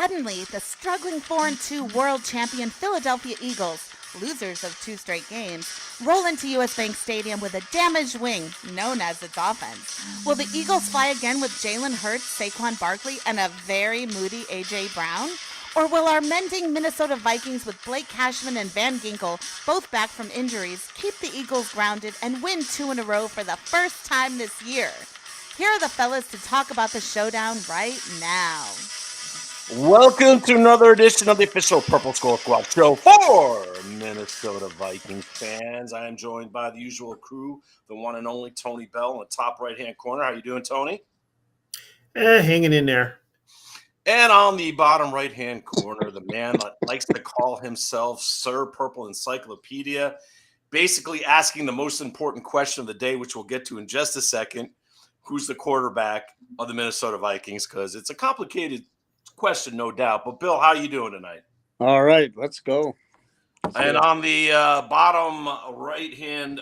suddenly, the struggling 4-2 world champion Philadelphia Eagles, losers of 2 straight games, roll into US Bank Stadium with a damaged wing known as its offense. Will the Eagles fly again with Jalen Hurts, Saquon Barkley, and a very moody A.J. Brown? Or will our mending Minnesota Vikings with Blake Cashman and Van Ginkel, both back from injuries, keep the Eagles grounded and win 2 in a row for the first time this year? Here are the fellas to talk about the showdown right now. Welcome to another edition of the official Purple Skull Squad show for Minnesota Vikings fans. I am joined by the usual crew, the one and only Tony Bell in the top right-hand corner. How you doing, Tony? Hanging in there. And on the bottom right-hand corner, the man that likes to call himself Sir Purple Encyclopedia, basically asking the most important question of the day, which we'll get to in just a second. Who's the quarterback of the Minnesota Vikings? Because it's a complicated question, no doubt. But, Bill, how are you doing tonight? All right, let's go. And on the bottom left-hand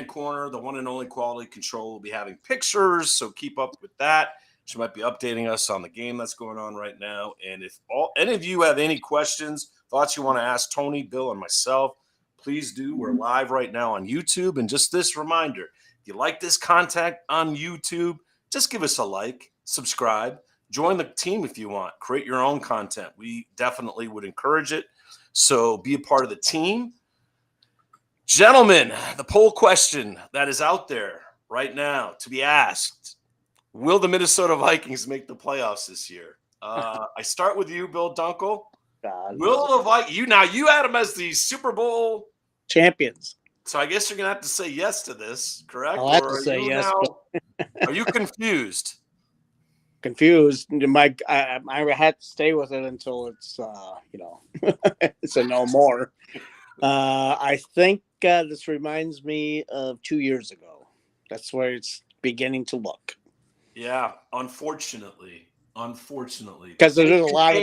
corner, the one and only quality control will be having pictures, so keep up with that. She might be updating us on the game that's going on right now. And if any of you have any questions, thoughts you want to ask Tony, Bill, and myself, please do. We're live right now on YouTube. And just this reminder, if you like this content on YouTube, just give us a like, subscribe, join the team if you want. Create your own content. We definitely would encourage it. So be a part of the team. Gentlemen, the poll question that is out there right now to be asked: will the Minnesota Vikings make the playoffs this year? I start with you, Bill Dunkel. Will the Vikings? You had them as the Super Bowl champions. So I guess you're gonna have to say yes to this, correct? I'll have to say yes. Are you confused? Confused, Mike. I had to stay with it until it's it's a no more. I think this reminds me of 2 years ago. That's where it's beginning to look. Yeah, unfortunately, because there's a lot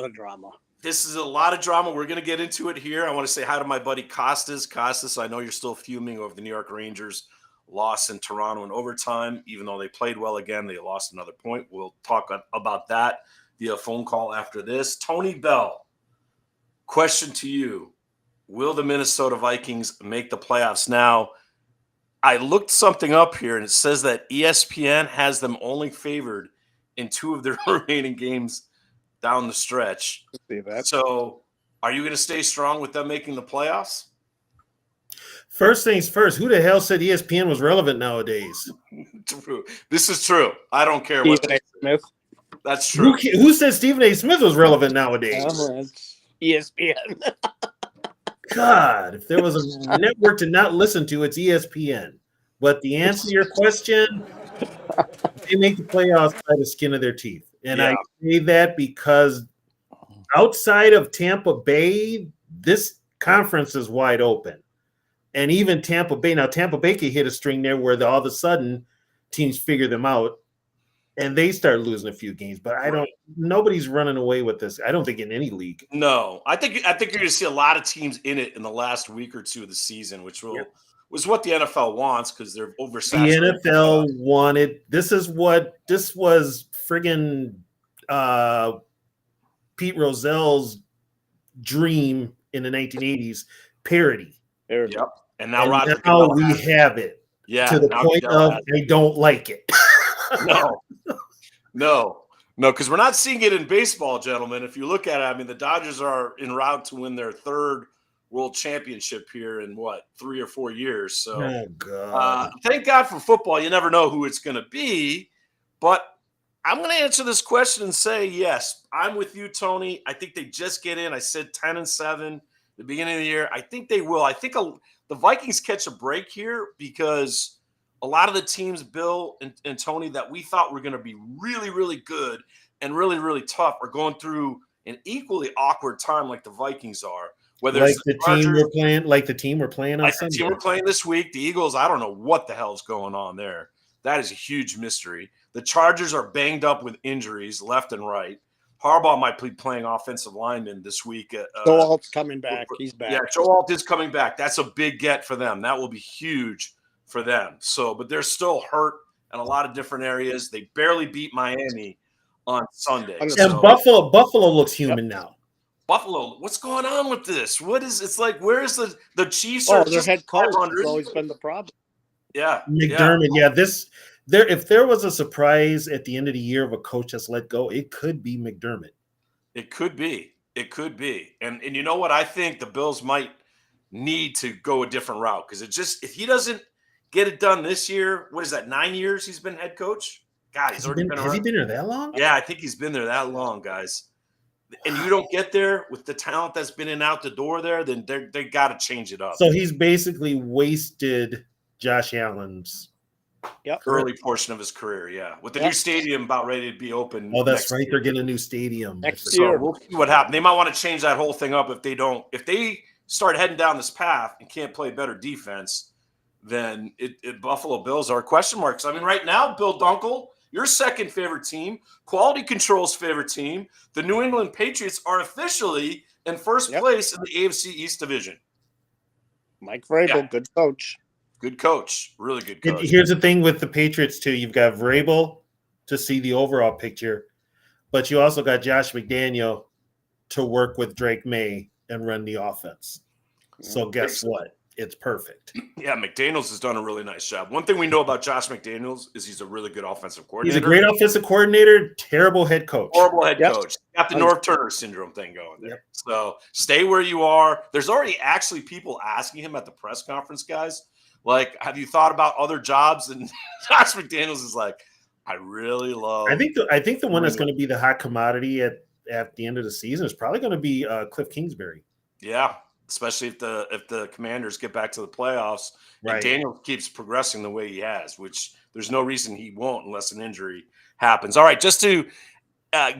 of drama. This is a lot of drama. We're going to get into it here. I want to say hi to my buddy Costas. Costas, I know you're still fuming over the New York Rangers loss in Toronto in overtime. Even though they played well again, they lost another point. We'll talk about that via phone call after this. Tony Bell, question to you. Will the Minnesota Vikings make the playoffs? Now, I looked something up here, and it says that ESPN has them only favored in 2 of their remaining games down the stretch. So are you going to stay strong with them making the playoffs? First things first, who the hell said ESPN was relevant nowadays? True. This is true. I don't care what Stephen A. Smith. That's true. Who said Stephen A. Smith was relevant nowadays? It's ESPN. God, if there was a network to not listen to, it's ESPN. But the answer to your question, they make the playoffs by the skin of their teeth. And I say that because outside of Tampa Bay, this conference is wide open. And even Tampa Bay, now Tampa Bay can hit a string there where all of a sudden teams figure them out and they start losing a few games. But nobody's running away with this. I don't think in any league. No, I think you're going to see a lot of teams in it in the last week or two of the season, which was what the NFL wants because they're oversaturated. The NFL wanted this was friggin' Pete Rozell's dream in the 1980s, parody. Yep. And now we have it. Yeah. To the point of I don't like it. No, because we're not seeing it in baseball, gentlemen. If you look at it, I mean, the Dodgers are en route to win their 3rd world championship here in 3 or 4 years. So oh, God. Thank God for football. You never know who it's going to be. But I'm going to answer this question and say, yes, I'm with you, Tony. I think they just get in. I said 10-7 the beginning of the year. I think they will. I think the Vikings catch a break here because a lot of the teams, Bill and Tony, that we thought were going to be really, really good and really, really tough are going through an equally awkward time like the Vikings are. Whether like it's the team we're playing, like the team we're playing on Sunday. The team we're playing this week, the Eagles, I don't know what the hell's going on there. That is a huge mystery. The Chargers are banged up with injuries left and right. Harbaugh might be playing offensive lineman this week. Joe Alt's coming back. He's back. Yeah, Joe Alt is coming back. That's a big get for them. That will be huge for them. So, but they're still hurt in a lot of different areas. They barely beat Miami on Sunday. And And So Buffalo looks human now. Buffalo, what's going on with this? What is it's like? Where's the Chiefs? Oh, Are their just head coach 500. has always been the problem. Yeah, McDermott, if there was a surprise at the end of the year of a coach that's let go, it could be McDermott. It could be. It could be. And you know what? I think the Bills might need to go a different route because if he doesn't get it done this year, what is that? 9 years he's been head coach. God, he's already been. Has he been there that long? Yeah, I think he's been there that long, guys. And you don't get there with the talent that's been in out the door there, then they got to change it up. So he's basically wasted Josh Allen's early portion of his career, yeah. With the new stadium about ready to be open. Oh, that's right. They're getting a new stadium next So year. we'll see what happens. They might want to change that whole thing up if they start heading down this path and can't play better defense, then Buffalo Bills are question marks. I mean, right now, Bill Dunkel, your second favorite team, Quality Control's favorite team, the New England Patriots are officially in first place in the AFC East Division. Mike Vrabel, good coach. Good coach. Really good coach. Here's the thing with the Patriots, too. You've got Vrabel to see the overall picture, but you also got Josh McDaniel to work with Drake May and run the offense. So guess what? It's perfect. Yeah, McDaniels has done a really nice job. One thing we know about Josh McDaniels is he's a really good offensive coordinator. He's a great offensive coordinator, terrible head coach. Horrible head coach. Got the North Turner syndrome thing going there. So stay where you are. There's already actually people asking him at the press conference, guys, like, have you thought about other jobs? And Josh McDaniels is like, I really love. I think the one that's going to be the hot commodity at the end of the season is probably going to be Cliff Kingsbury. Yeah, especially if the Commanders get back to the playoffs. Right. And Daniel keeps progressing the way he has, which there's no reason he won't unless an injury happens. All right, just to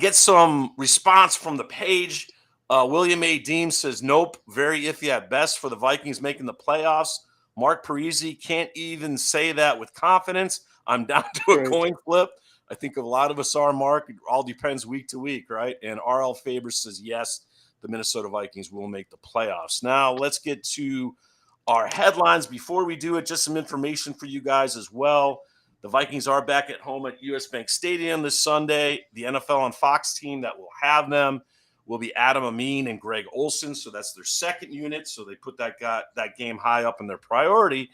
get some response from the page, William A. Deem says, nope, very iffy at best for the Vikings making the playoffs. Mark Parisi can't even say that with confidence. I'm down to a coin flip. I think a lot of us are, Mark. It all depends week to week, right? And R.L. Faber says, yes, the Minnesota Vikings will make the playoffs. Now, let's get to our headlines. Before we do it, just some information for you guys as well. The Vikings are back at home at US Bank Stadium this Sunday. The NFL on Fox team that will have them will be Adam Amin and Greg Olson. So that's their second unit. So they put that game high up in their priority.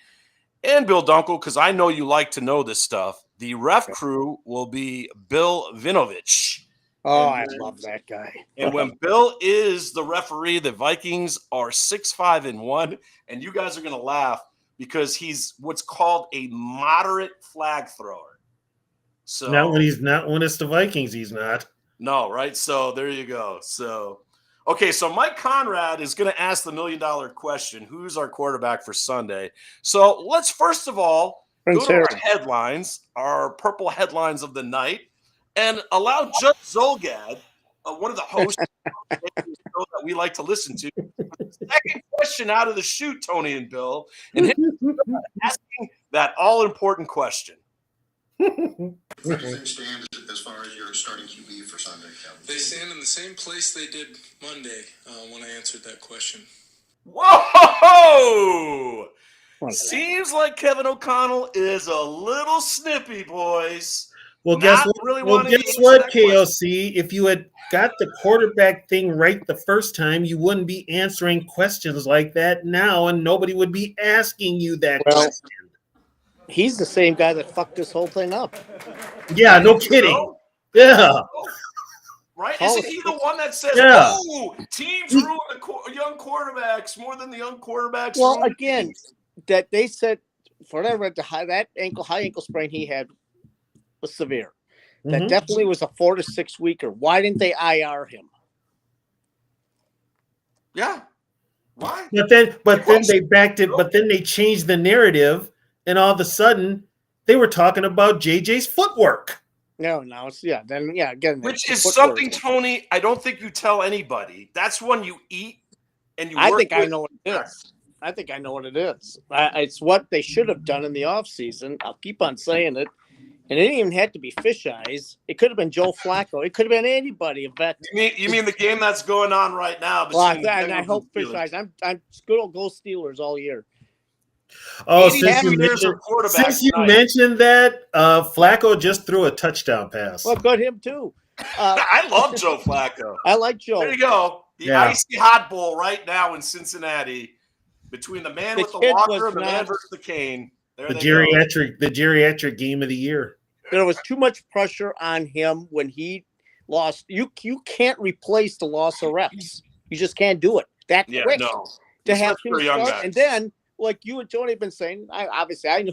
And Bill Dunkel, because I know you like to know this stuff, the ref crew will be Bill Vinovich. Oh, I love that guy. And when Bill is the referee, the Vikings are 6-5-1. And you guys are going to laugh because he's what's called a moderate flag thrower. So not when it's the Vikings, he's not. No, right? So there you go. So, okay, so Mike Conrad is going to ask the $1 million question, who's our quarterback for Sunday? So let's first of all go to our headlines, our purple headlines of the night, and allow Judge Zolgad, one of the hosts that we like to listen to, the second question out of the chute, Tony and Bill, and asking that all-important question. Where do things stand as far as your starting QB for Sunday, Kevin? They stand in the same place they did Monday when I answered that question. Whoa! Seems like Kevin O'Connell is a little snippy, boys. Well, guess what, KOC? If you had got the quarterback thing right the first time, you wouldn't be answering questions like that now, and nobody would be asking you that question. He's the same guy that fucked this whole thing up. Yeah, no kidding. Yeah. Right? Isn't he the one that says, oh, teams ruin the young quarterbacks more than the young quarterbacks? Well, again, that they said, for whatever, that high ankle sprain he had was severe. That definitely was a 4 to 6 weeker. Why didn't they IR him? Yeah. Why? But then they backed it, but then they changed the narrative. And all of a sudden, they were talking about JJ's footwork. No, it's again. Which is something, Tony, I don't think you tell anybody. That's when you eat and you work I know what it is. I think I know what it is. It's what they should have done in the offseason. I'll keep on saying it. And it didn't even have to be Fish Eyes. It could have been Joe Flacco. It could have been anybody. You mean the game that's going on right now? And I hope Fish Eyes. I'm good old Go Steelers all year. Oh, since you mentioned that, Flacco just threw a touchdown pass. Well, good him too. I love Joe Flacco. I like Joe. There you go. The icy hot bowl right now in Cincinnati between the man The with the kid walker was and the man not- versus the cane. There The they go. geriatric game of the year. There was too much pressure on him when he lost. You can't replace the loss of reps. You just can't do it that Yeah, quick no. to have Especially for him young start. guys. And then, like you and Tony have been saying, I knew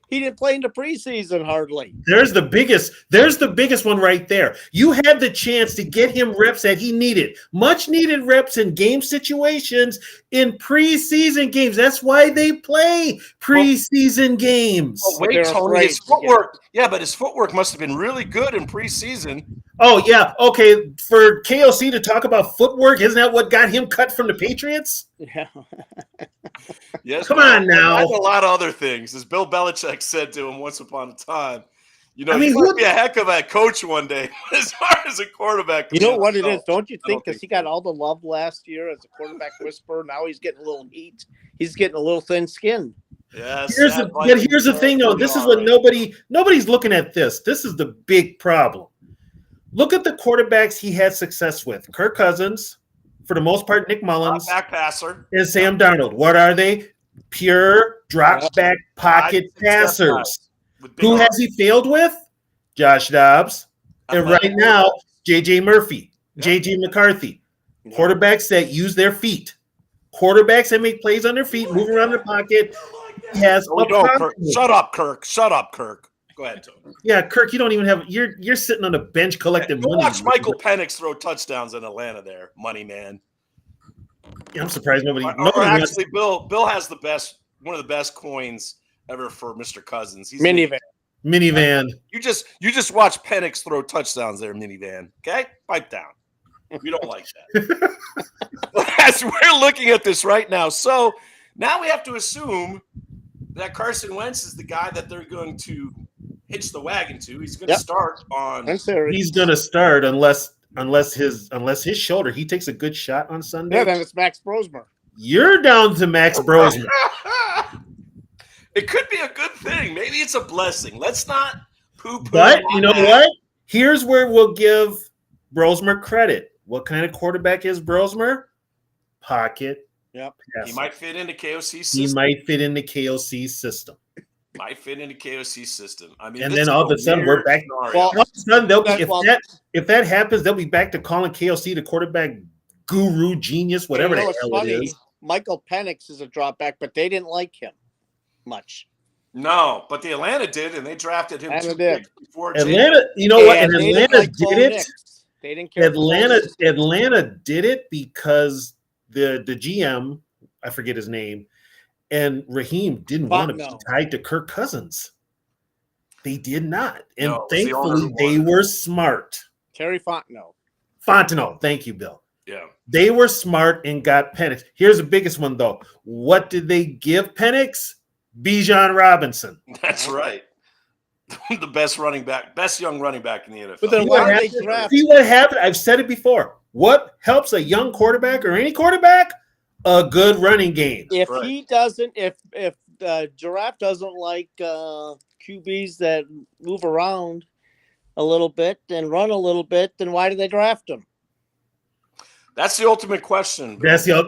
he didn't play in the preseason hardly. There's the biggest one right there. You had the chance to get him reps that he needed, much needed reps in game situations in preseason games. That's why they play preseason games. Well, wait, They're Tony, afraid his to get footwork. Yeah, but his footwork must have been really good in preseason. Oh yeah, okay. For KOC to talk about footwork, isn't that what got him cut from the Patriots? Yeah. Yes, Come well, on now. and a lot of other things, as Bill Belichick said to him once upon a time. You know, I mean, you might be a heck of a coach one day, as far as a quarterback. You know what it is, don't you I don't think? Because think he got so. all the love last year as a quarterback whisperer. Now he's getting a little heat. He's getting a little thin skinned. Yes, Here's the thing, though. This is what nobody's looking at. This is the big problem. Look at the quarterbacks he had success with: Kirk Cousins, for the most part, Nick Mullins, back passer, and Sam Darnold. What are they? Pure drop back pocket passers. Who has he failed with? Josh Dobbs, and right now J.J. Murphy, J.J. McCarthy. Quarterbacks that use their feet. Quarterbacks that make plays on their feet, move around the pocket. He has Shut up, Kirk. Shut up, Kirk. Go ahead, Tony. Yeah, Kirk, you don't even have you're sitting on a bench collecting Go money. watch Michael Penix throw touchdowns in Atlanta there, money man. Yeah, I'm surprised nobody Actually, Bill has one of the best coins ever for Mr. Cousins. He's minivan. You just watch Penix throw touchdowns there, minivan. Okay? Pipe down. We don't like that. As we're looking at this right now. So now we have to assume that Carson Wentz is the guy that they're going to hitch the wagon to. He's going to start on. He's going to start unless his shoulder. He takes a good shot on Sunday. Yeah, then it's Max Brosmer. You're down to Max Brosmer. It could be a good thing. Maybe it's a blessing. Let's not poo-poo. But you know what? Here's where we'll give Brosmer credit. What kind of quarterback is Brosmer? Pocket. Yep. He might fit into KOC's system. He might fit into KOC's system. Might fit into KOC's system. I mean, and then all of a sudden we're back. Well, all of a sudden if that happens, they'll be back to calling KOC the quarterback guru, genius, whatever the hell it is. Michael Penix is a drop back, but they didn't like him much. No, but the Atlanta did, and they drafted him before Atlanta. You know what? And Atlanta did it. They didn't care. Atlanta did it because the GM, I forget his name, and Raheem didn't want to be tied to Kirk Cousins. They did not, and thankfully they were smart. Terry Fontenot. Thank you, Bill. Yeah, they were smart and got Penix. Here's the biggest one, though. What did they give Penix? Bijan Robinson. That's right. The best young running back in the NFL. But then why did they draft? See what happened? I've said it before. What helps a young quarterback or any quarterback? A good running game. If he doesn't, if Giraffe doesn't like QBs that move around a little bit and run a little bit, then why did they draft him? That's the ultimate question.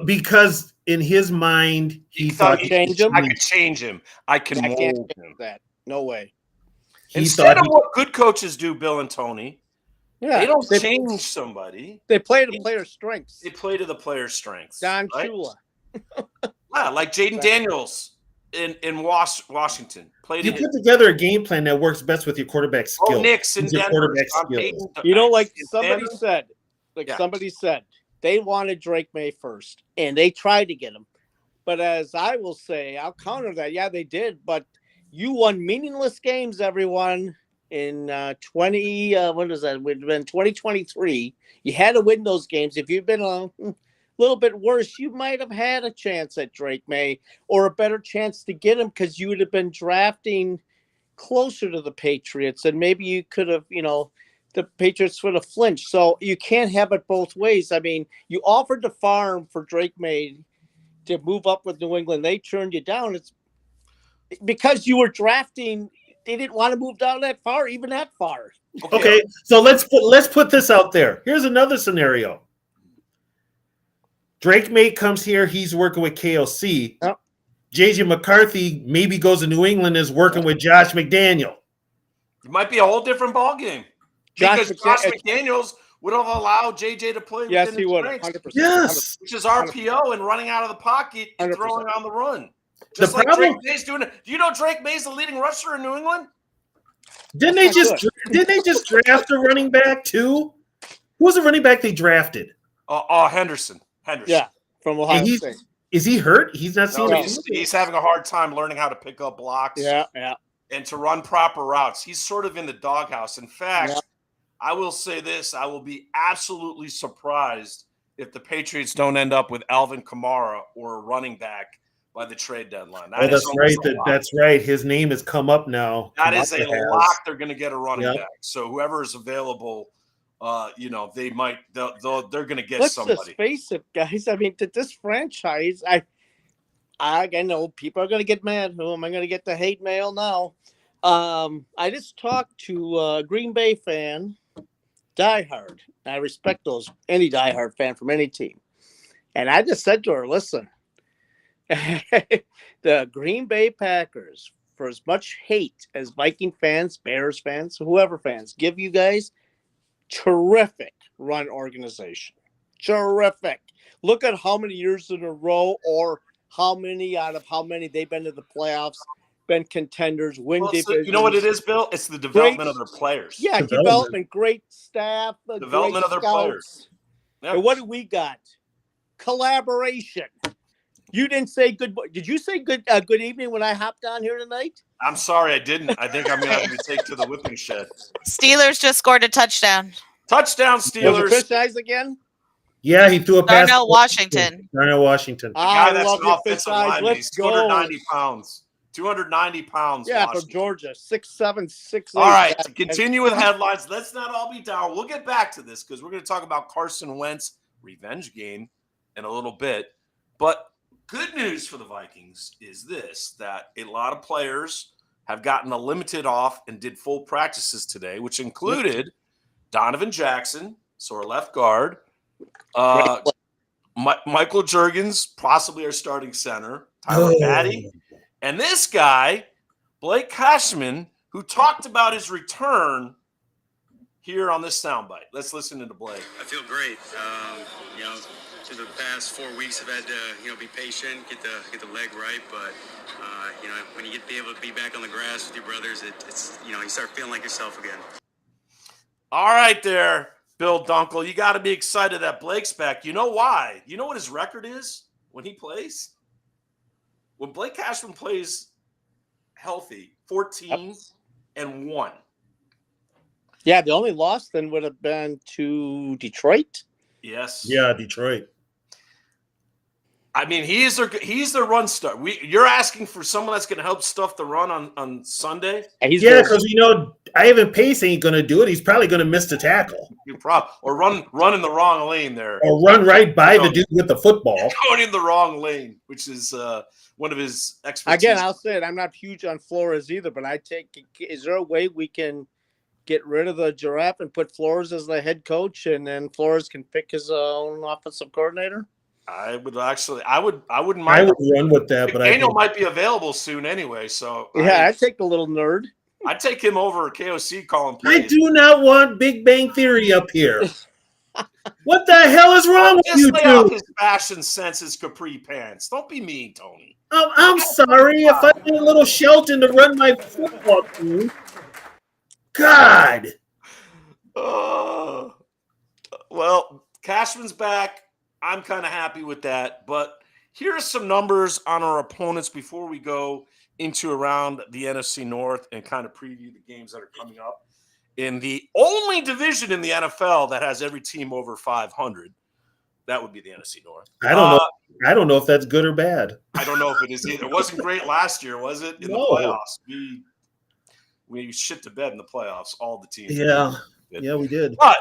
Because in his mind he thought I could change him. I can mold him. That no way. Instead of what good coaches do, Bill and Tony, they don't change somebody. They play to the player's strengths. They play to the player's strengths. Don Shula. Yeah, like Jaden Daniels in Washington. You put together a game plan that works best with your quarterback skill. Knicks and quarterback skills. You know, like somebody said, they wanted Drake May first, and they tried to get him. But as I will say, I'll counter that. Yeah, they did, but you won meaningless games, everyone, in 2023. You had to win those games. If you've been a little bit worse, you might have had a chance at Drake May or a better chance to get him because you would have been drafting closer to the Patriots, and maybe you could have, the Patriots would have flinched. So you can't have it both ways. I mean, you offered the farm for Drake May to move up with New England. They turned you down. It's because you were drafting didn't want to move down that far, even that far. Okay, so let's put this out there. Here's another scenario. Drake Mate comes here. He's working with KOC. Yep. JJ McCarthy maybe goes to New England, is working with Josh McDaniel. It might be a whole different ball game because Josh McDaniels would have allowed JJ to play. Yes, within he his would. range, 100%. Yes. which is RPO and running out of the pocket and 100%. throwing on the run. Just The like problem- Drake May's doing it. Do you know Drake May's the leading rusher in New England? Didn't they just draft a running back too? Who was the running back they drafted? Henderson. Yeah, from Ohio State. Is he hurt? He's not seeing No, it. he's having a hard time learning how to pick up blocks. Yeah. And to run proper routes. He's sort of in the doghouse. In fact, Yeah. I will say this. I will be absolutely surprised if the Patriots don't end up with Alvin Kamara or a running back by the trade deadline. That's right. That's right. His name has come up now. That is a lock. They're going to get a running Yep. back. So whoever is available, they might. They're going to get Let's somebody. just face it, guys. I mean, to this franchise, I know people are going to get mad. Who am I going to get the hate mail now? I just talked to a Green Bay fan, diehard. I respect any diehard fan from any team, and I just said to her, "Listen, the Green Bay Packers, for as much hate as Viking fans, Bears fans, whoever fans give you guys, terrific run organization, terrific. Look at how many years in a row, or how many out of how many they've been to the playoffs, been contenders, win divisions. You know what it is, Bill? It's the development of their players. Yeah, development, great staff, Development of their players. Yep. And what do we got? Collaboration. You didn't say good. Did you say good evening when I hopped on here tonight? I'm sorry, I didn't. I think I'm going to have to take to the whipping shed. Steelers just scored a touchdown. Touchdown, Steelers. Was it Fish Eyes again? Yeah, he threw a pass. Darnell Washington. Darnell Washington. The guy that's an love offensive Fish Eyes. lineman. Let's He's go. 290 pounds. 290 pounds. Yeah, Washington. from Georgia. 6'7", 6'8". All right, to continue with headlines. Let's not all be down. We'll get back to this because we're going to talk about Carson Wentz revenge game in a little bit. But good news for the Vikings is this, that a lot of players have gotten a limited off and did full practices today, which included Donovan Jackson, so our left guard, Michael Juergens, possibly our starting center, Tyler Batty, and this guy, Blake Cashman, who talked about his return here on this soundbite. Let's listen to Blake. I feel great. Through the past 4 weeks, I've had to, be patient, get the leg right. But when you be able to be back on the grass with your brothers, it's you start feeling like yourself again. All right, there, Bill Dunkel. You got to be excited that Blake's back. You know why? You know what his record is when he plays? When Blake Cashman plays healthy, 14-1. Yeah, the only loss then would have been to Detroit. Yes. Yeah, Detroit. I mean, he's their run star. You're asking for someone that's going to help stuff the run on Sunday? Yeah, because Ivan Pace ain't going to do it. He's probably going to miss the tackle. Or run in the wrong lane there. Or run right by the dude with the football. Going in the wrong lane, which is one of his expertise. Again, I'll say it. I'm not huge on Flores either, but is there a way we can get rid of the giraffe and put Flores as the head coach, and then Flores can pick his own offensive coordinator? I wouldn't mind. I would run with that, but Daniel might be available soon anyway. So yeah, I'd take the little nerd. I'd take him over KOC calling plays. I do not want Big Bang Theory up here. What the hell is wrong with you two? His fashion sense is capri pants. Don't be mean, Tony. I'm sorry if I need a little Shelton to run my football team. God. Well, Cashman's back. I'm kind of happy with that. But here are some numbers on our opponents before we go into around the NFC North and kind of preview the games that are coming up. In the only division in the NFL that has every team over 500, that would be the NFC North. I don't know if that's good or bad. I don't know if it is either. It wasn't great last year, was it? In the playoffs. We shit to bed in the playoffs, all the teams. Yeah, we did. But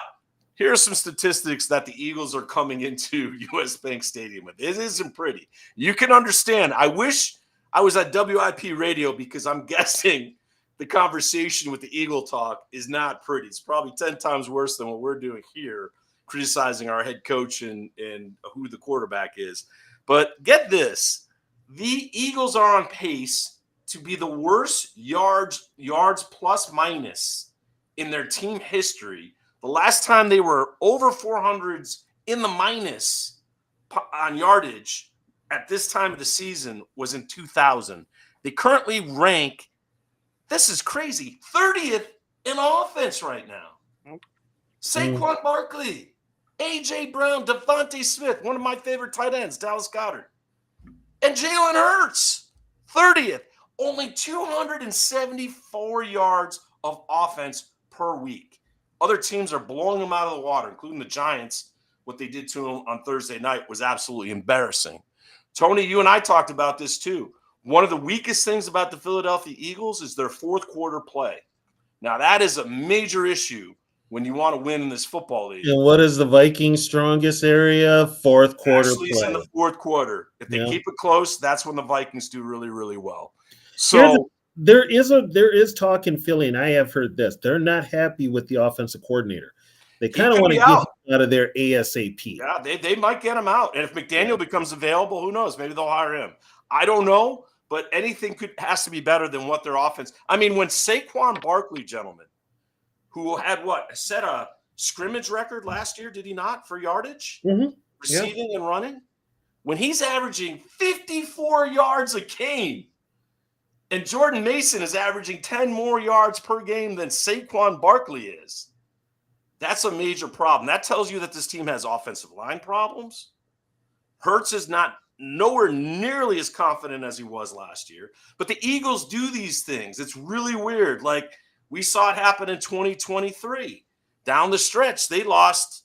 here are some statistics that the Eagles are coming into US Bank Stadium with. It isn't pretty. You can understand. I wish I was at WIP radio because I'm guessing the conversation with the Eagle talk is not pretty. It's probably 10 times worse than what we're doing here, criticizing our head coach and who the quarterback is. But get this, the Eagles are on pace to be the worst yards plus minus in their team history. The last time they were over 400s in the minus on yardage at this time of the season was in 2000. They currently rank, this is crazy, 30th in offense right now. Saquon Barkley, A.J. Brown, Devontae Smith, one of my favorite tight ends, Dallas Goedert, and Jalen Hurts, 30th. Only 274 yards of offense per week. Other teams are blowing them out of the water, including the Giants. What they did to them on Thursday night was absolutely embarrassing. Tony, you and I talked about this too. One of the weakest things about the Philadelphia Eagles is their fourth quarter play. Now, that is a major issue when you want to win in this football league. And what is the Vikings' strongest area? Fourth quarter Actually, play. in the fourth quarter. If they keep it close, that's when the Vikings do really, really well. So there is talk in Philly, and I have heard this. They're not happy with the offensive coordinator. They kind of want to get him out of there ASAP. Yeah, they might get him out. And if McDaniel becomes available, who knows? Maybe they'll hire him. I don't know, but anything has to be better than what their offense. I mean, when Saquon Barkley, gentlemen, who had set a scrimmage record last year, did he not, for yardage, receiving and running? When he's averaging 54 yards a game, and Jordan Mason is averaging 10 more yards per game than Saquon Barkley is, that's a major problem. That tells you that this team has offensive line problems. Hurts is not nowhere nearly as confident as he was last year. But the Eagles do these things. It's really weird. Like, we saw it happen in 2023. Down the stretch, they lost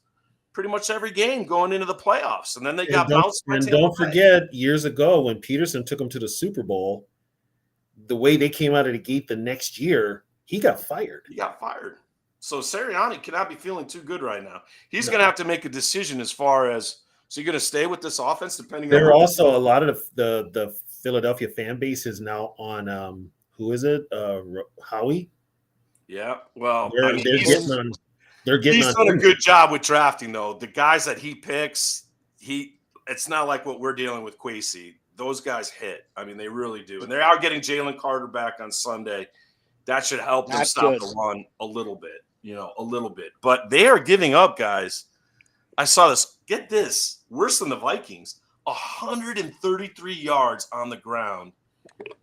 pretty much every game going into the playoffs. And then they got bounced. And don't forget, years ago when Peterson took them to the Super Bowl, the way they came out of the gate the next year, he got fired. So Sirianni cannot be feeling too good right now. He's going to have to make a decision as far as, so you're going to stay with this offense depending on. There are also a lot of the Philadelphia fan base is now on, who is it? Howie? Yeah. Well, he's done a good job with drafting, though. The guys that he picks, it's not like what we're dealing with Kwesi. Those guys hit. I mean, they really do. And they are getting Jalen Carter back on Sunday. That should help them stop the run a little bit, a little bit. But they are giving up, guys. I saw this. Get this. Worse than the Vikings. 133 yards on the ground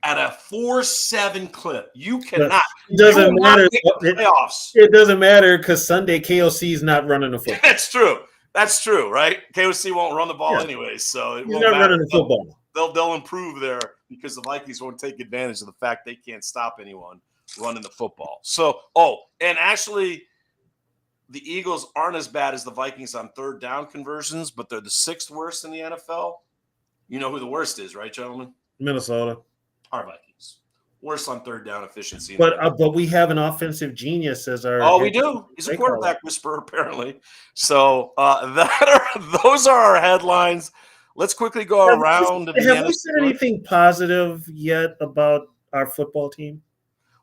at a 4.7 clip. You cannot. It doesn't matter. It doesn't matter because Sunday KOC is not running the football. That's true, right? KOC won't run the ball anyway, so he's not running the football. They'll improve there because the Vikings won't take advantage of the fact they can't stop anyone running the football. So, and actually, the Eagles aren't as bad as the Vikings on third down conversions, but they're the sixth worst in the NFL. You know who the worst is, right, gentlemen? Minnesota. Our Vikings. Worse on third down efficiency. But we have an offensive genius as our. Oh, we do. He's a quarterback whisperer, apparently. So those are our headlines. Let's quickly go around. Have we said anything positive yet about our football team?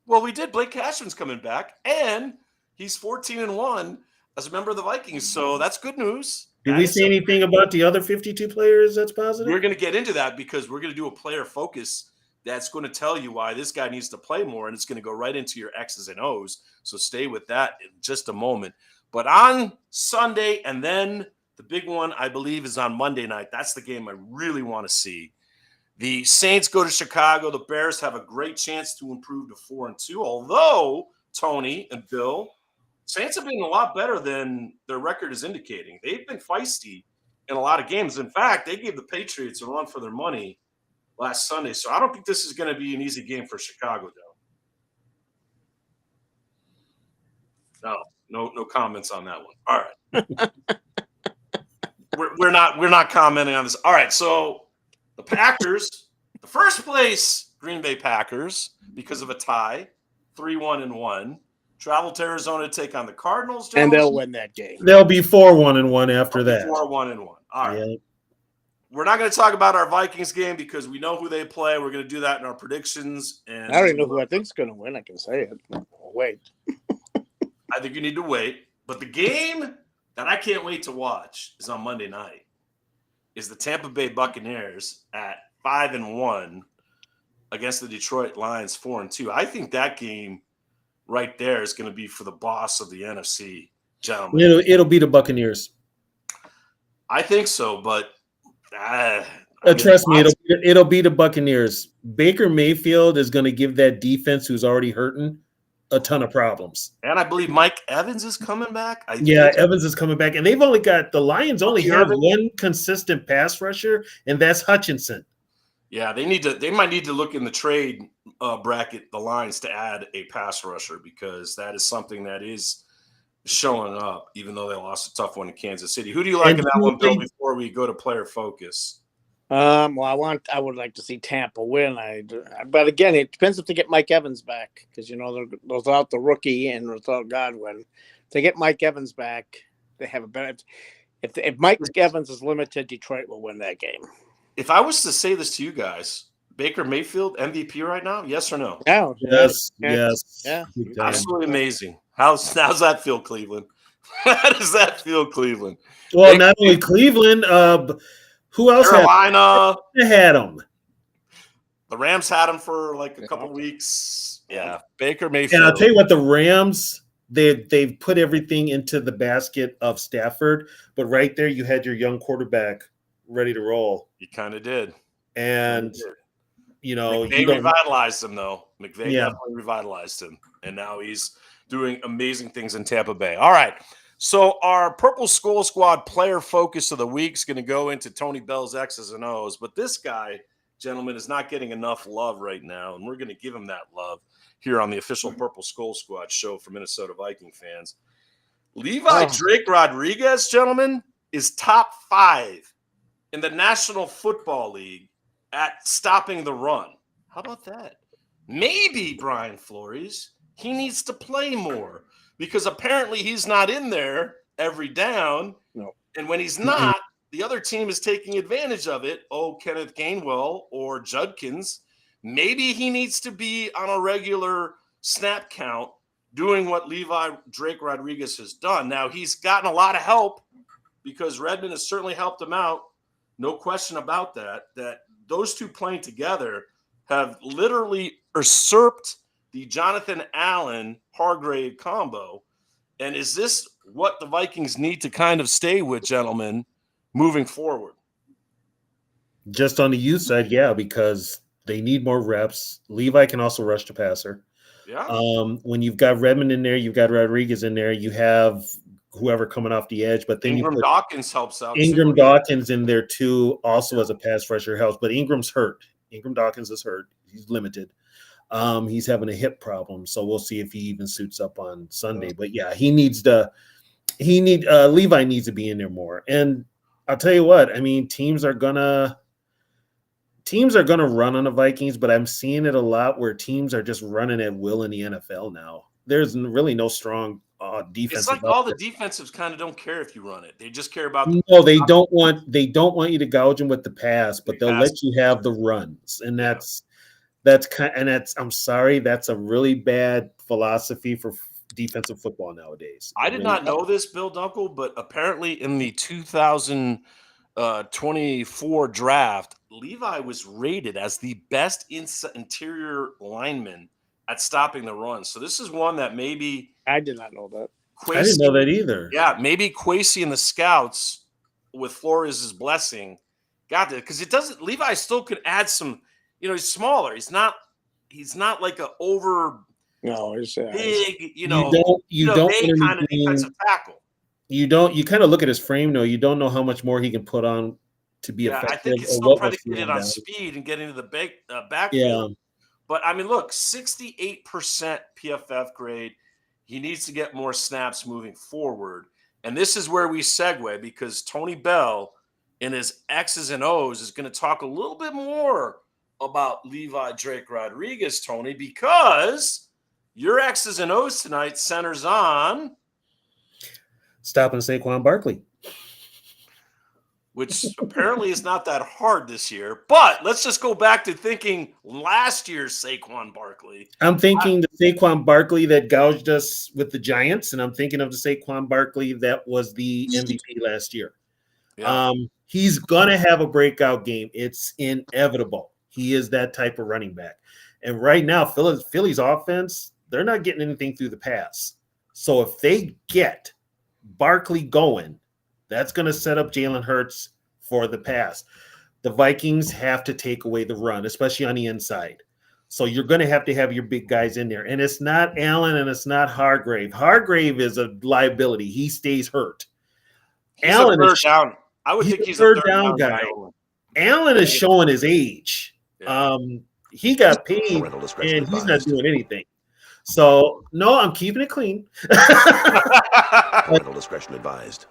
Well, we did. Blake Cashman's coming back, and he's 14-1 as a member of the Vikings, so that's good news. Did we say anything about the other 52 players that's positive? We're going to get into that because we're going to do a player focus that's going to tell you why this guy needs to play more, and it's going to go right into your X's and O's, so stay with that in just a moment. But on Sunday, and then the big one, I believe, is on Monday night. That's the game I really want to see. The Saints go to Chicago. The Bears have a great chance to improve to 4-2. Although, Tony and Bill, Saints have been a lot better than their record is indicating. They've been feisty in a lot of games. In fact, they gave the Patriots a run for their money last Sunday. So I don't think this is going to be an easy game for Chicago, though. No comments on that one. All right. We're not commenting on this. All right, so the Packers, the first place Green Bay Packers, because of a tie, 3-1-1, travel to Arizona to take on the Cardinals. And they'll win that game. They'll be 4-1-1 after that. 4-1-1. All right. Yeah. we're not going to talk about our Vikings game because we know who they play. We're going to do that in our predictions. And I already know who I think's going to win. I can say it. Wait. I think you need to wait. But the game that I can't wait to watch is on Monday night. Is the Tampa Bay Buccaneers at 5-1 against the Detroit Lions 4-2. I think that game right there is going to be for the boss of the NFC, gentlemen. It'll be the Buccaneers. I think so, but trust me, it'll be the Buccaneers. Baker Mayfield is going to give that defense, who's already hurting, a ton of problems. And I believe Mike Evans is coming back. Evans is coming back, and they've only got the Lions only have one consistent pass rusher, and that's Hutchinson. Yeah, they might need to look in the trade bracket, the Lions, to add a pass rusher because that is something that is showing up, even though they lost a tough one in Kansas City. Who do you like in that one, Bill, before we go to player focus? Well, I would like to see Tampa win. But again, it depends if they get Mike Evans back because they're without the rookie and without Godwin. If they get Mike Evans back, they have a better. If Mike Evans is limited, Detroit will win that game. If I was to say this to you guys, Baker Mayfield MVP right now, yes or no? No. Yes. Yeah. Absolutely amazing. How's that feel, Cleveland? How does that feel, Cleveland? Well, not only Cleveland. Who else Carolina had him? The Rams had him for like a couple weeks. Yeah, Baker Mayfield. And I'll tell you what, the Rams, they've put everything into the basket of Stafford, but right there you had your young quarterback ready to roll. You kind of did. And, McVay revitalized him, though. McVay definitely revitalized him. And now he's doing amazing things in Tampa Bay. All right. So our Purple Skull Squad player focus of the week is going to go into Tony Bell's X's and O's. But this guy, gentlemen, is not getting enough love right now. And we're going to give him that love here on the official Purple Skull Squad show for Minnesota Viking fans. Levi Drake Rodriguez, gentlemen, is top 5 in the National Football League at stopping the run. How about that? Maybe, Brian Flores, he needs to play more because apparently he's not in there every down. No. And when he's not, the other team is taking advantage of it. Oh, Kenneth Gainwell or Judkins. Maybe he needs to be on a regular snap count doing what Levi Drake Rodriguez has done. Now, he's gotten a lot of help because Redmond has certainly helped him out. No question about that those two playing together have literally usurped the Jonathan Allen-Hargrave combo. And is this what the Vikings need to kind of stay with, gentlemen, moving forward? Just on the youth side, yeah, because they need more reps. Levi can also rush the passer. Yeah. When you've got Redmond in there, you've got Rodriguez in there, you have whoever coming off the edge, but then Ingram Dawkins helps out. Ingram Dawkins in there too, also as a pass rusher helps, but Ingram's hurt. Ingram Dawkins is hurt. He's limited. He's having a hip problem, so we'll see if he even suits up on Sunday. But yeah, Levi needs to be in there more. And I'll tell you what, I mean, teams are gonna run on the Vikings, but I'm seeing it a lot where teams are just running at will in the NFL now. There's really no strong defense. It's like all the defensives kind of don't care if you run it; they just care about. They don't want you to gouge them with the pass, but they'll let you have the runs, and that's I'm sorry, that's a really bad philosophy for defensive football nowadays. I did not know this, Bill Dunkel, but apparently in the 2024 draft, Levi was rated as the best interior lineman at stopping the run. So this is one that maybe I did not know that. I didn't know that either. Yeah, maybe Kwesi and the scouts with Flores' blessing got it because it doesn't. Levi still could add some. He's smaller. He's not like a over big. You don't kind of defensive tackle. You kind of look at his frame though. You don't know how much more he can put on to be effective. I think it's still predicated on speed and getting to the backfield. Yeah. But I mean, look, 68% PFF grade. He needs to get more snaps moving forward. And this is where we segue because Tony Bell in his X's and O's is going to talk a little bit more about Levi Drake Rodriguez, Tony, because your X's and O's tonight centers on stopping Saquon Barkley. which apparently is not that hard this year. But let's just go back to thinking last year's Saquon Barkley. I'm thinking the Saquon Barkley that gouged us with the Giants, and I'm thinking of the Saquon Barkley that was the MVP last year. Yeah. He's going to have a breakout game. It's inevitable. He is that type of running back. And right now, Philly's offense, they're not getting anything through the pass. So if they get Barkley going, that's going to set up Jalen Hurts for the pass. The Vikings have to take away the run, especially on the inside. So you're going to have your big guys in there. And it's not Allen and it's not Hargrave. Hargrave is a liability. He stays hurt. He's Allen a third is down. I would think he's a third down guy. Allen is showing his age. Yeah. He got paid and he's not doing anything. So, no, I'm keeping it clean. Parental discretion advised.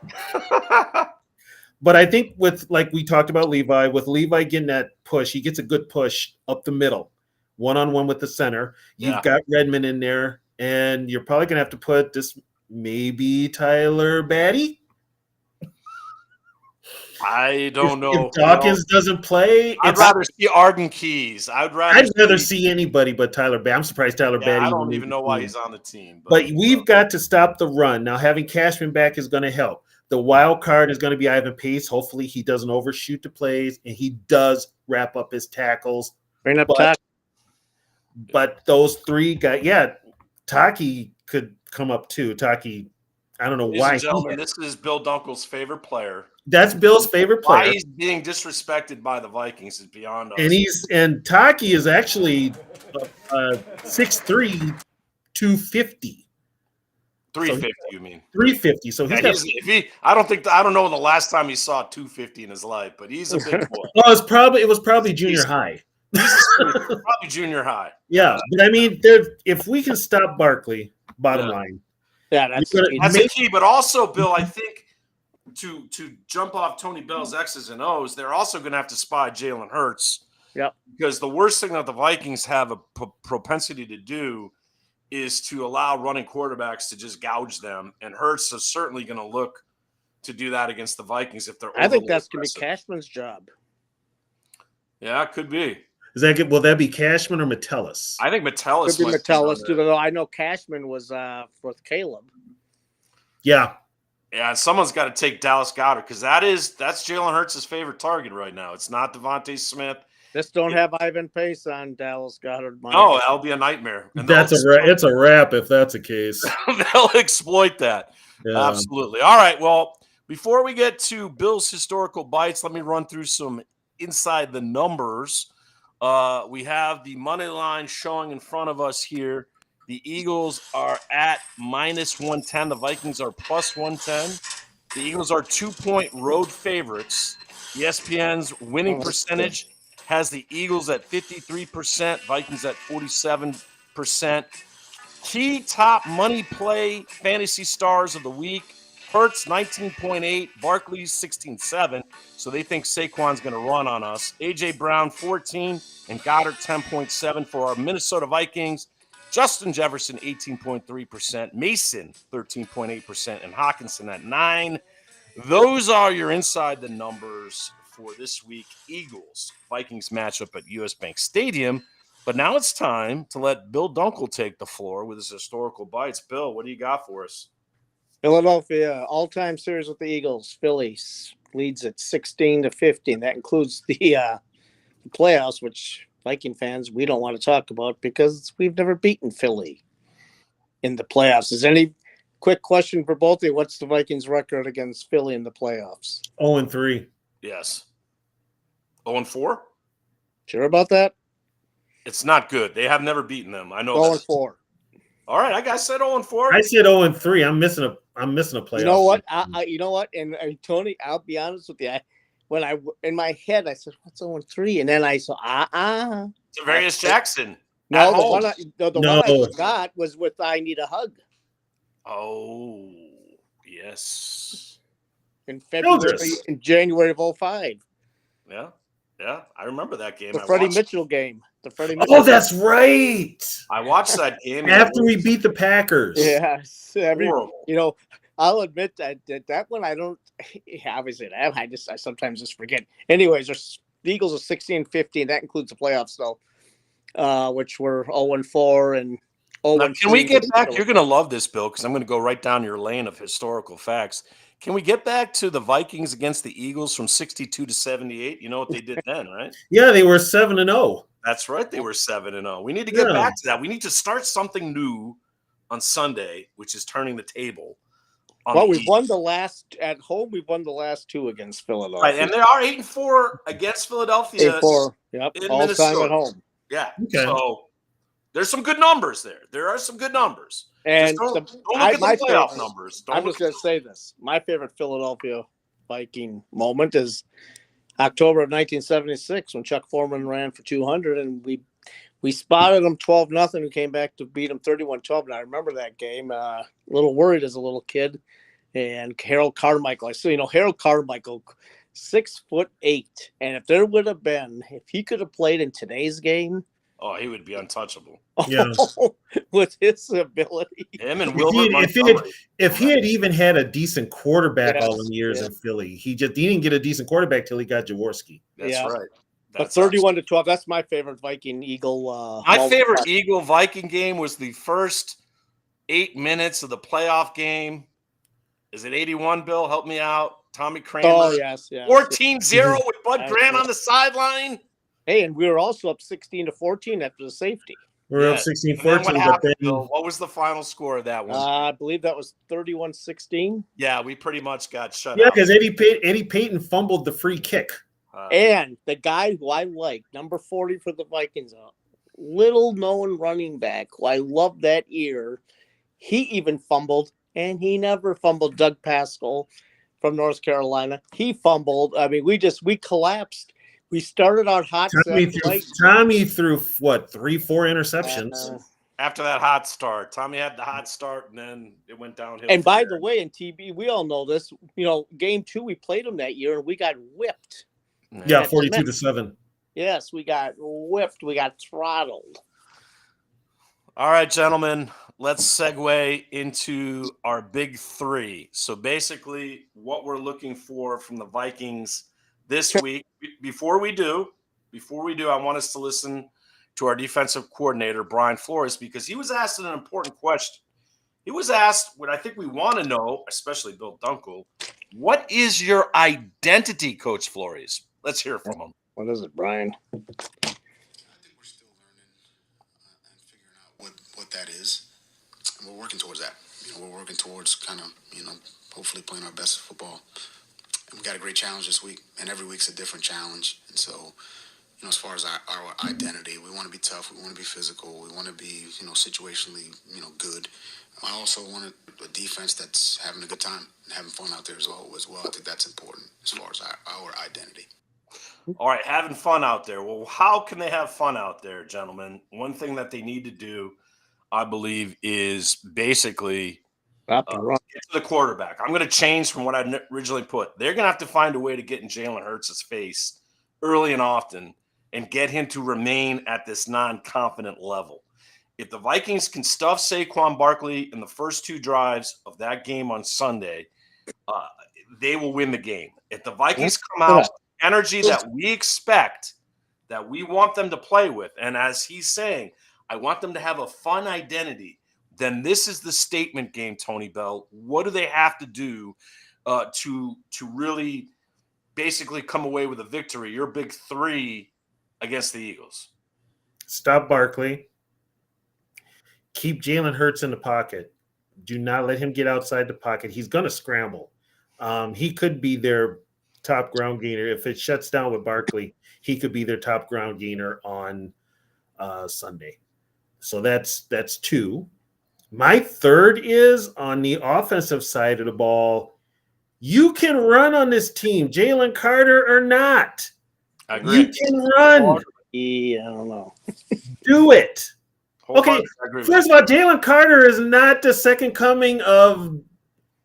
But I think like we talked about Levi, with Levi getting that push, he gets a good push up the middle, one-on-one with the center. You've got Redmond in there, and you're probably going to have to put this maybe Tyler Batty. I don't know. If Dawkins doesn't play, I'd rather see Arden Keys. I'd rather see anybody but Tyler Batty. I'm surprised Tyler Batty. I don't even know why he's on the team. But we've got to stop the run. Now, having Cashman back is going to help. The wild card is going to be Ivan Pace. Hopefully, he doesn't overshoot the plays, and he does wrap up his tackles. Bring up But those three guys, Taki could come up too. Taki, I don't know why. Gentlemen, this is Bill Dunkel's favorite player. That's Bill's favorite player. Why he's being disrespected by the Vikings is beyond us. And Taki is actually 6'3", 250. 350, you mean? 350. So I don't know the last time he saw 250 in his life, but he's a big boy. Well, it was probably junior high. Probably junior high. Yeah, but I mean, if we can stop Barkley, bottom line. Yeah, that's a key. But also, Bill, I think to jump off Tony Bell's X's and O's, they're also going to have to spy Jalen Hurts. Yep. Because the worst thing that the Vikings have a propensity to do is to allow running quarterbacks to just gouge them, and Hurts is certainly going to look to do that against the Vikings if they're. I think that's going to be Cashman's job. Yeah, it could be. Will that be Cashman or Metellus? I think Metellus. Could be Metellus, though I know Cashman was with Caleb. Yeah. Yeah, and someone's got to take Dallas Goedert because that's Jalen Hurts' favorite target right now. It's not Devontae Smith. Just don't have Ivan Pace on Dallas Goedert. No, that'll be a nightmare. And it's a wrap if that's the case. They'll exploit that. Yeah. Absolutely. All right. Well, before we get to Bill's historical bites, let me run through some inside the numbers. We have the money line showing in front of us here. The Eagles are at -110. The Vikings are +110. The Eagles are 2-point road favorites. ESPN's winning percentage has the Eagles at 53%, Vikings at 47%. Key top money play fantasy stars of the week. Hurts 19.8, Barkley's 16.7. So they think Saquon's going to run on us. A.J. Brown 14 and Goddard 10.7 for our Minnesota Vikings. Justin Jefferson 18.3%, Mason 13.8%, and Hawkinson at 9. Those are your inside the numbers for this week. Eagles Vikings matchup at US Bank Stadium. But now it's time to let Bill Dunkel take the floor with his historical bites. Bill, what do you got for us? Philadelphia all-time series with the Eagles. Phillies leads at 16-15. That includes the playoffs, which Viking fans we don't want to talk about because we've never beaten Philly in the playoffs. Is any quick question for both of you? What's the Vikings' record against Philly in the playoffs? 0-3. Yes. 0-4? Sure about that? It's not good. They have never beaten them. I know. 0-4. All right, I said 0-4. I said 0-3. I'm missing a playoff. You know what? You know what? And Tony, I'll be honest with you. When in my head, I said, "What's 0-3?" And then I saw, It's Javarius Jackson. No, the one I got was with "I Need a Hug." Oh, yes. In January of 2005. Yeah, I remember that game. The Freddie Mitchell game. Oh, that's right. I watched that game after we beat the Packers. Yes, I'll admit that one I don't. Obviously, I sometimes just forget. Anyways, the Eagles are 16-15. That includes the playoffs, though, which were 0-4 and 0-2. Now, can we get back? You're going to love this, Bill, because I'm going to go right down your lane of historical facts. Can we get back to the Vikings against the Eagles from 62 to 78? You know what they did then, right? Yeah, they were 7-0. That's right. They were 7-0. We need to get back to that. We need to start something new on Sunday, which is turning the table. Well, we've won the last at home. We've won the last two against Philadelphia. Right, and they are 8-4 against Philadelphia. 8-4. Yep, in all Minnesota. time at home. Yeah. Okay. So there's some good numbers there. There are some good numbers. And don't look at the playoff numbers. I'm just going to say this. My favorite Philadelphia Viking moment is October of 1976 when Chuck Foreman ran for 200, and we spotted them 12-0. We came back to beat them 31-12. And I remember that game. A little worried as a little kid. And Harold Carmichael. Harold Carmichael, 6'8", and if there would have been, if he could have played in today's game, oh, he would be untouchable. Yeah, with his ability. Him and if he had even had a decent quarterback all the years yeah. in Philly, he didn't get a decent quarterback till he got Jaworski. That's right. But 31-12, that's my favorite Viking Eagle. My favorite Eagle Viking game was the first 8 minutes of the playoff game. Is it 81, Bill? Help me out. Tommy Kramer. Oh, yes. 14-0 with Bud Grant on the sideline. Hey, and we were also up 16-14 after the safety. We were up 16-14. What, Bill? What was the final score of that one? I believe that was 31-16. Yeah, we pretty much got shut out. Yeah, because Eddie Payton fumbled the free kick. And the guy who I like, number 40 for the Vikings, a little-known running back who I love that year, he even fumbled. And he never fumbled. Doug Pascal from North Carolina. He fumbled. I mean, we collapsed. We started out hot. Tommy threw what, 3-4 interceptions. After that hot start. Tommy had the hot start, and then it went downhill. And by the way, in TB, we all know this. Game 2, we played them that year, and we got whipped. Yeah, 42-7. Yes, we got whipped. We got throttled. All right, gentlemen, let's segue into our big three. So basically what we're looking for from the Vikings this week, before we do, I want us to listen to our defensive coordinator, Brian Flores, because he was asked an important question. He was asked what I think we want to know, especially Bill Dunkel, what is your identity, Coach Flores? Let's hear from him. What is it, Brian? What that is, and we're working towards that. We're working towards kind of, hopefully playing our best football. And we got a great challenge this week, and every week's a different challenge. And so, as far as our identity, we want to be tough, we want to be physical, we want to be, situationally, good. I also want a defense that's having a good time and having fun out there as well. I think that's important as far as our identity. All right, having fun out there. Well, how can they have fun out there, gentlemen? One thing that they need to do, I believe, is basically get to the quarterback. I'm going to change from what I originally put. They're going to have to find a way to get in Jalen Hurts' face early and often and get him to remain at this non-confident level. If the Vikings can stuff Saquon Barkley in the first 2 drives of that game on Sunday, they will win the game. If the Vikings come out with energy that we expect, that we want them to play with, and as he's saying, I want them to have a fun identity, then this is the statement game, Tony Bell. What do they have to do to really basically come away with a victory, your big three against the Eagles? Stop Barkley. Keep Jalen Hurts in the pocket. Do not let him get outside the pocket. He's going to scramble. He could be their top ground gainer. If it shuts down with Barkley, he could be their top ground gainer on Sunday. So that's 2. My third is on the offensive side of the ball. You can run on this team, Jalen Carter or not. I agree. You can run. Yeah, I don't know. Do it. Okay, first of all, Jalen Carter is not the second coming of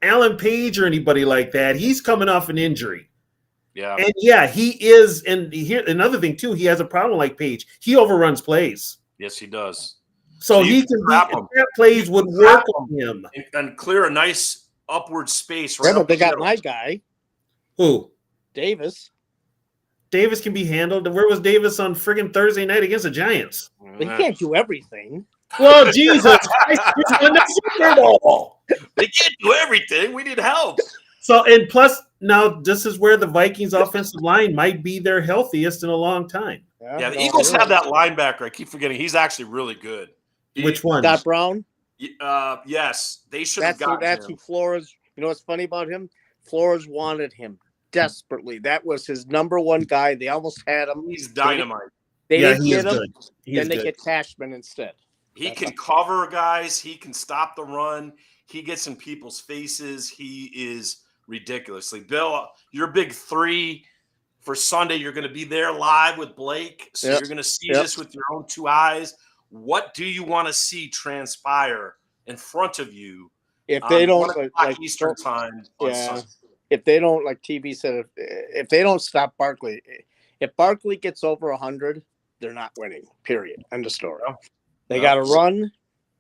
Alan Page or anybody like that. He's coming off an injury. Yeah. And yeah, he is. And here another thing too, he has a problem like Page. He overruns plays. Yes, he does. So he can that plays would work on him and clear a nice upward space right Yeah, but up they the got middle. my guy, Who? Davis. Davis can be handled. Where was Davis on friggin' Thursday night against the Giants? But he can't do everything. Well, Jesus Christ, he's won the Super Bowl. They can't do everything. We need help. So, and plus, now this is where the Vikings offensive line might be their healthiest in a long time. Yeah, the no, Eagles you're have right. that linebacker. I keep forgetting. He's actually really good. Which one? Scott Brown. Yes, they should have gotten That's him. who Flores. You know what's funny about him? Flores wanted him desperately. That was his number one guy. They almost had him. He's dynamite. They Yeah, didn't he is get him. good. He Then is they good. get Cashman instead. He can cover guys. He can stop the run. He gets in people's faces. He is ridiculously. Bill, your big three for Sunday, you're going to be there live with Blake. So Yep. you're going to see this with your own two eyes. What do you want to see transpire in front of you? If they don't 1 o'clock Eastern time on Sunday. If they don't, like TV said, if they don't stop Barkley, if Barkley gets over 100, they're not winning. Period. End of story. They got to run.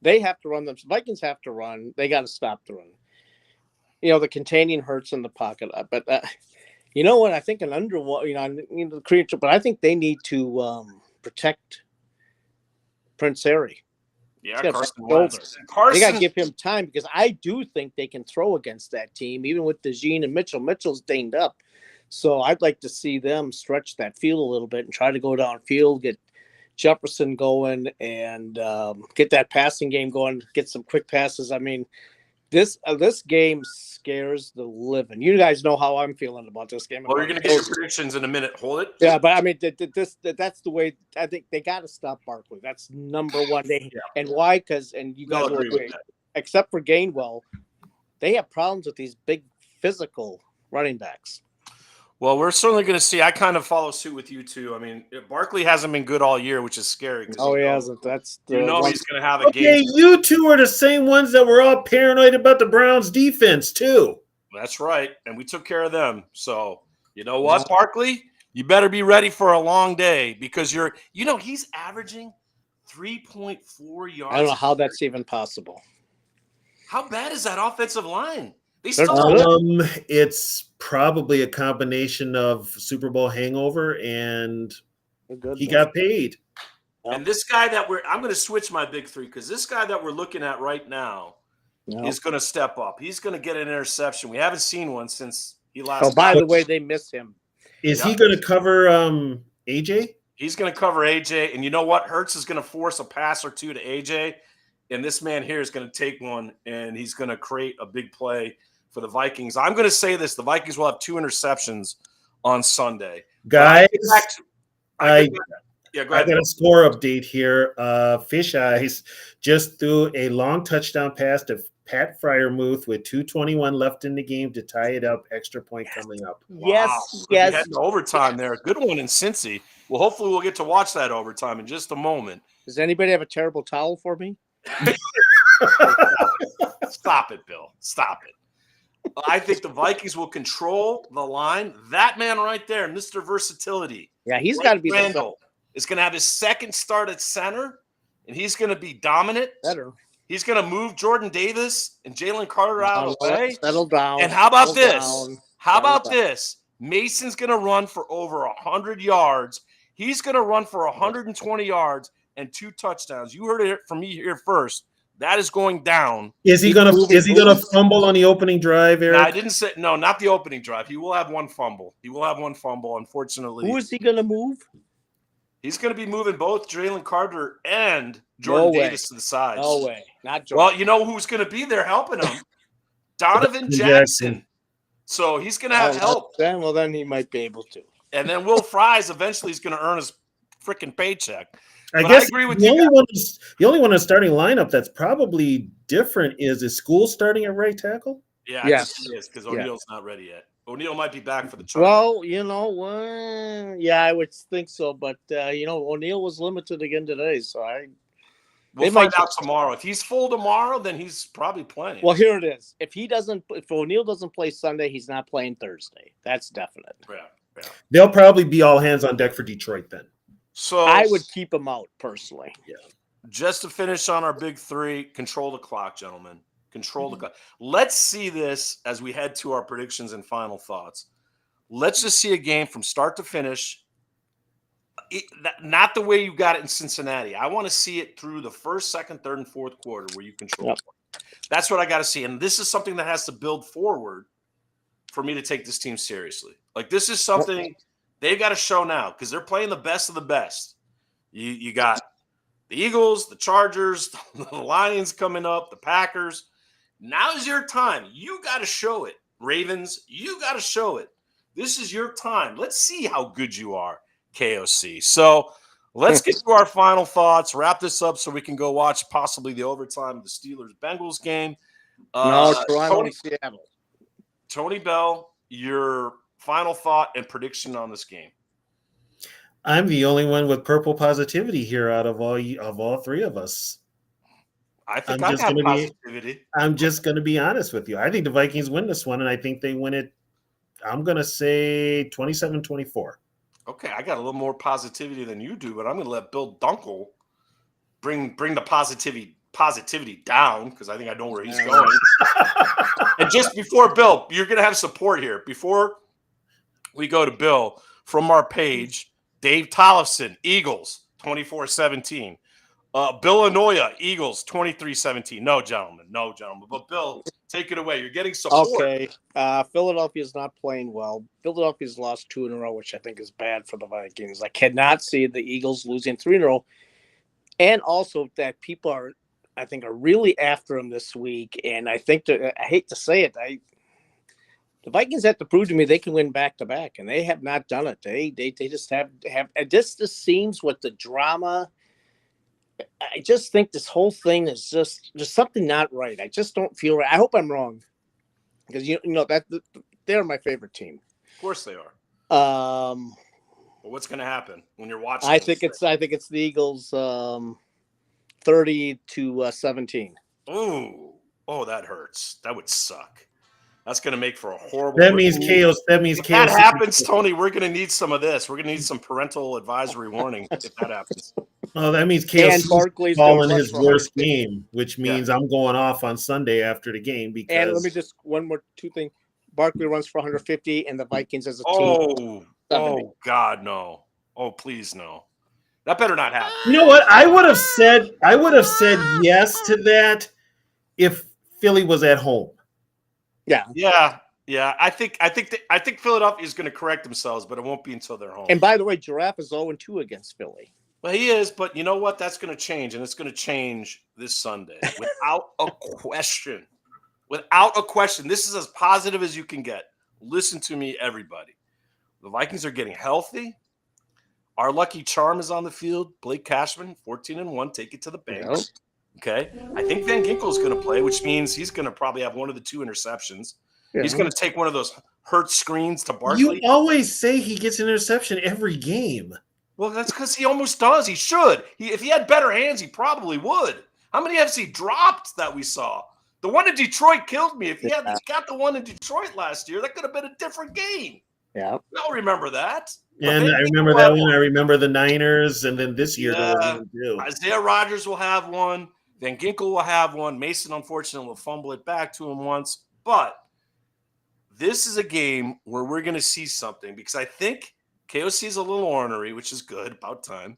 They have to run them. Vikings have to run. They got to stop the run. You know, the containing hurts in the pocket, but you know what? I think an under, the creature, but I think they need to protect Prince Harry. Yeah, Carson Wentz. They got to give him time because I do think they can throw against that team, even with DeJean and Mitchell. Mitchell's dinged up. So I'd like to see them stretch that field a little bit and try to go downfield, get Jefferson going, and get that passing game going, get some quick passes. I mean, this game scares the living. You guys know how I'm feeling about this game. Well, you're going to get your predictions in a minute. Hold it. Yeah, but I mean, that's the way. I think they got to stop Barkley. That's number one. And why? Because you guys will agree, except for Gainwell, they have problems with these big physical running backs. Well, we're certainly going to see. I kind of follow suit with you too. I mean, Barkley hasn't been good all year, which is scary. Oh, he hasn't. That's he's going to have a game. Okay, you two are the same ones that were all paranoid about the Browns' defense too. That's right, and we took care of them. So you know what, Barkley, you better be ready for a long day because he's averaging 3.4 yards. I don't know how that's even possible. How bad is that offensive line? It's probably a combination of Super Bowl hangover and he got paid. And this guy I'm going to switch my big three because this guy that we're looking at right now is going to step up. He's going to get an interception. We haven't seen one since he last. Oh, by the way, they miss him. Is he going to cover AJ? He's going to cover AJ, and you know what? Hurts is going to force a pass or two to AJ, and this man here is going to take one, and he's going to create a big play for the Vikings. I'm going to say this. The Vikings will have 2 interceptions on Sunday. Guys, I got a score update here. Fish Eyes just threw a long touchdown pass to Pat Freiermuth with 2:21 left in the game to tie it up. Extra point coming up. Yes. We had no overtime there. Good one in Cincy. Well, hopefully we'll get to watch that overtime in just a moment. Does anybody have a terrible towel for me? Stop it, Bill. Stop it. I think the Vikings will control the line. That man right there, Mr. Versatility. Yeah, he's got to be Randall is going to have his second start at center, and he's going to be dominant. Better. He's going to move Jordan Davis and Jalen Carter out of the way. Settle down. And how about this? Mason's going to run for over 100 yards. He's going to run for 120 yards and 2 touchdowns. You heard it from me here first. That is going down. Is he gonna fumble on the opening drive, Eric? No, I didn't say no, not the opening drive. He will have one fumble. Unfortunately. Who is he gonna move? He's gonna be moving both Jalen Carter and Jordan Davis to the sides. No way. Not Jordan. Well, you know who's gonna be there helping him? Donovan Jackson. So he's gonna have help. Then he might be able to. And then Will Fries eventually is gonna earn his freaking paycheck. I agree with you. The only one in the starting lineup that's probably different is School starting at right tackle? Yeah, yes, he is because O'Neill's not ready yet. O'Neill might be back for the Chargers. Well, yeah, I would think so, but O'Neill was limited again today, so we'll find out tomorrow. If he's full tomorrow, then he's probably playing. Well, here it is. If O'Neill doesn't play Sunday, he's not playing Thursday. That's definite. Yeah. They'll probably be all hands on deck for Detroit then. So I would keep him out personally. Yeah. Just to finish on our big three, control the clock, gentlemen. control the clock. Let's see this as we head to our predictions and final thoughts. Let's just see a game from start to finish. Not the way you got it in Cincinnati. I want to see it through the first, second, third, and fourth quarter where you control. Yep. That's what I got to see. And this is something that has to build forward for me to take this team seriously. Like, this is something they've got to show now because they're playing the best of the best. You got the Eagles, the Chargers, the Lions coming up, the Packers. Now's your time. You got to show it. Ravens, you got to show it. This is your time. Let's see how good you are, KOC. So let's get to our final thoughts, wrap this up so we can go watch possibly the overtime of the Steelers-Bengals game. Toronto and Seattle. Tony Bell, your final thought and prediction on this game. I'm the only one with purple positivity here out of all three of us. I think I have positivity. I'm just going to be honest with you. I think the Vikings win this one, and I think they win it, I'm going to say 27-24. Okay, I got a little more positivity than you do, but I'm going to let Bill Dunkel bring the positivity down because I think I know where he's going. And just before Bill, you're going to have support here. Before we go to Bill, from our page, Dave Tollefson, Eagles, 24-17. Bill Anoya, Eagles, 23-17. No, gentlemen. But Bill, take it away. You're getting support. Okay. Philadelphia's not playing well. Philadelphia's lost 2 in a row, which I think is bad for the Vikings. I cannot see the Eagles losing 3 in a row. And also that people are really after them this week. And I think I hate to say it, the Vikings have to prove to me they can win back-to-back, and they have not done it. They just have – this just seems what the drama – I just think this whole thing is just something not right. I just don't feel right. I hope I'm wrong because, you know that they're my favorite team. Of course they are. Well, what's going to happen when you're watching? I think it's the Eagles 30-17. Oh, that hurts. That would suck. That's going to make for a horrible. That means chaos. That means chaos. If that happens, Tony, we're going to need some of this. We're going to need some parental advisory warning if that happens. Oh, that means chaos Barkley's calling his worst game, which means I'm going off on Sunday after the game because. And let me just two things. Barkley runs for 150, and the Vikings as a team. Oh God, no! Oh, please, no! That better not happen. You know what? I would have said yes to that if Philly was at home. Yeah. I think Philadelphia is going to correct themselves, but it won't be until they're home. And by the way, Giraffe is 0-2 against Philly. Well, he is, but you know what? That's going to change, and it's going to change this Sunday without a question. Without a question. This is as positive as you can get. Listen to me, everybody. The Vikings are getting healthy. Our lucky charm is on the field. Blake Cashman, 14-1, take it to the bank. Yep. Okay. I think Van Ginkel is going to play, which means he's going to probably have one of the 2 interceptions. Yeah. He's going to take one of those hurt screens to Barkley. You always say he gets an interception every game. Well, that's because he almost does. He should. If he had better hands, he probably would. How many has he dropped that we saw? The one in Detroit killed me. If he had got the one in Detroit last year, that could have been a different game. Yeah. We all remember that. And I remember that one. I remember the Niners, and then this year there was one too. Isaiah Rodgers will have one. Van Ginkel will have one. Mason, unfortunately, will fumble it back to him once. But this is a game where we're going to see something because I think KOC is a little ornery, which is good. About time.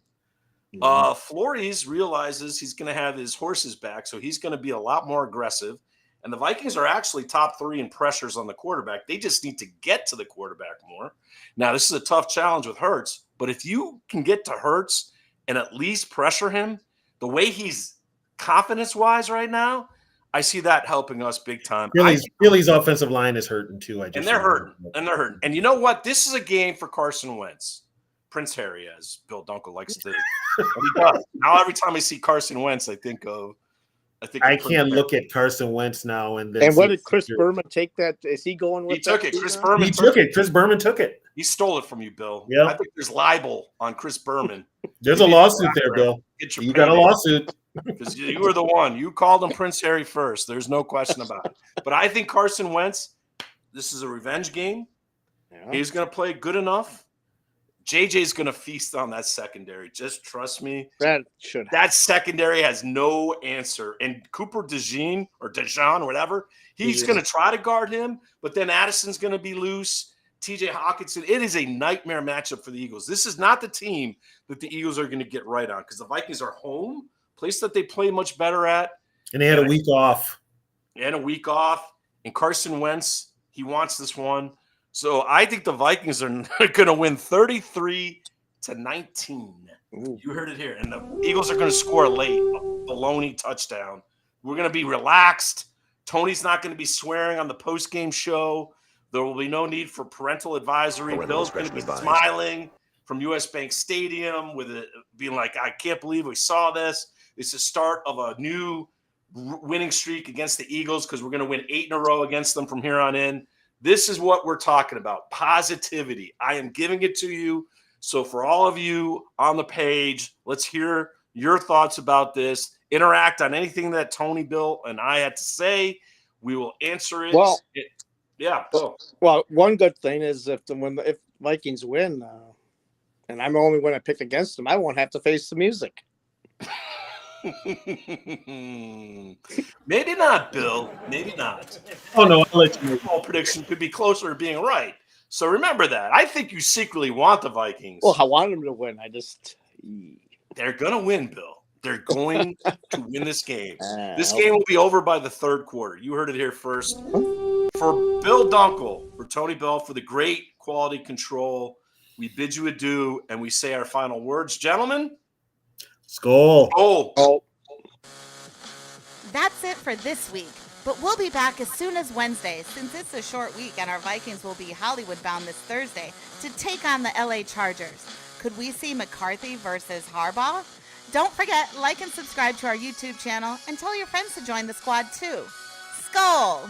Flores realizes he's going to have his horses back, so he's going to be a lot more aggressive. And the Vikings are actually top 3 in pressures on the quarterback. They just need to get to the quarterback more. Now, this is a tough challenge with Hurts, but if you can get to Hurts and at least pressure him, the way he's confidence-wise right now, I see that helping us big time. Philly's offensive line is hurting too. And they're hurting. And you know what? This is a game for Carson Wentz. Prince Harry, as Bill Dunkel likes to. Now every time I see Carson Wentz, I think I can't look at Carson Wentz now and then. And what did Chris Berman take that? Is he going with? He took it. Chris Berman took it. He stole it from you, Bill. Yeah. I think there's libel on Chris Berman. There's a lawsuit there, Bill. You got a lawsuit. Because you were the one. You called him Prince Harry first. There's no question about it. But I think Carson Wentz, this is a revenge game. Yeah. He's going to play good enough. JJ's going to feast on that secondary. Just trust me. That should happen. That secondary has no answer. And Cooper DeJean or Dejean, whatever, he's going to try to guard him, but then Addison's going to be loose. TJ Hawkinson, it is a nightmare matchup for the Eagles. This is not the team that the Eagles are going to get right on because the Vikings are home, place that they play much better at. And they had a week off. And a week off. And Carson Wentz, he wants this one. So I think the Vikings are going to win 33-19. You heard it here. And the Eagles are going to score late, a baloney touchdown. We're going to be relaxed. Tony's not going to be swearing on the post-game show. There will be no need for parental advisory. Bill's going to be smiling from US Bank Stadium with it being like, I can't believe we saw this. It's the start of a new winning streak against the Eagles because we're going to win 8 in a row against them from here on in. This is what we're talking about, positivity. I am giving it to you. So for all of you on the page, let's hear your thoughts about this. Interact on anything that Tony, Bill, and I had to say. We will answer it. Well, yeah. Well, one good thing is if Vikings win, and I'm the only one I picked against them, I won't have to face the music. Maybe not, Bill. Maybe not. Oh no, I'll let you. All prediction could be closer to being right. So remember that. I think you secretly want the Vikings. Well, I want them to win. They're going to win, Bill. They're going to win this game. This game will be over by the third quarter. You heard it here first. For Bill Dunkel, for Tony Bell, for the great quality control, we bid you adieu, and we say our final words. Gentlemen? Skol. Oh. That's it for this week, but we'll be back as soon as Wednesday since it's a short week and our Vikings will be Hollywood-bound this Thursday to take on the LA Chargers. Could we see McCarthy versus Harbaugh? Don't forget, like and subscribe to our YouTube channel and tell your friends to join the squad too. Skol!